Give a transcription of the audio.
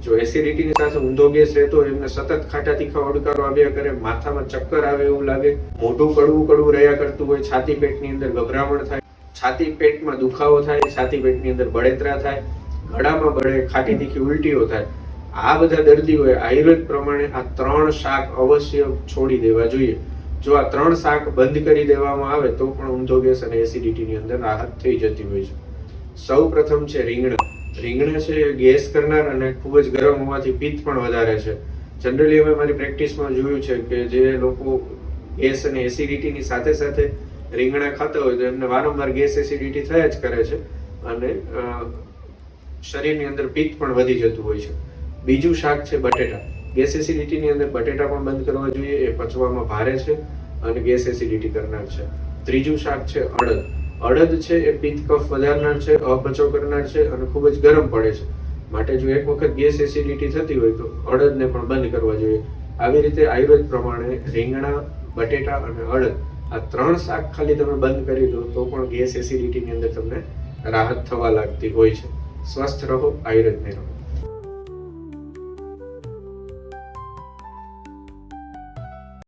જો એસિડિટીની સાથે ઊંધો ગેસ રહેતો હોય એમને સતત ખાટા તીખા ઓડકારો આવ્યા કરે, માથામાં ચક્કર આવે એવું લાગે, મોઢું કડવું કડવું રહ્યા કરતું હોય, છાતી પેટની અંદર ગભરામણ થાય, છાતી પેટમાં દુખાવો થાય, છાતી પેટની અંદર બળતરા થાય, ગળામાં બળે, ખાટી તીખી ઉલટીઓ થાય, આ બધા દર્દીઓએ આયુર્વેદ પ્રમાણે આ 3 શાક અવશ્ય છોડી દેવા જોઈએ. જો આ 3 શાક બંધ કરી દેવામાં આવે તો પણ ઊંધો ગેસ અને એસિડિટીની અંદર રાહત થઈ જતી હોય છે. સૌ પ્રથમ છે રીંગણા. રીંગણા છે ગેસ કરનાર અને ખૂબ જ ગરમ હોવાથી પિત્ત પણ વધારે છે. જનરલી અમે મારી પ્રેક્ટિસમાં જોયું છે કે જે લોકો ગેસ અને એસિડિટીની સાથે સાથે રીંગણા ખાતા હોય તો એમને વારંવાર ગેસ એસિડિટી થયા જ કરે છે અને શરીરની અંદર પિત્ત પણ વધી જતું હોય છે. બીજું શાક છે બટેટા. ગેસ એસિડિટીની અંદર બટેટા પણ બંધ કરવા જોઈએ, એ પચવામાં ભારે છે અને ગેસ એસિડિટી કરનાર છે. ત્રીજું શાક છે અડદ. અડદ છે એ પિત્ત કફ વધારનાર છે, અપચો કરનાર છે અને ખૂબ જ ગરમ પડે છે. માટે જો એક વખત ગેસ એસિડિટી થતી હોય તો અડદને પણ બંધ કરવા જોઈએ. આવી રીતે આયુર્વેદ પ્રમાણે રીંગણા, બટેટા અને અડદ આ 3 શાક ખાલી તમે બંધ કરી દો તો પણ ગેસ એસિડિટીની અંદર તમને રાહત થવા લાગતી હોય છે. સ્વસ્થ રહો, આયુર્વેદને રહો.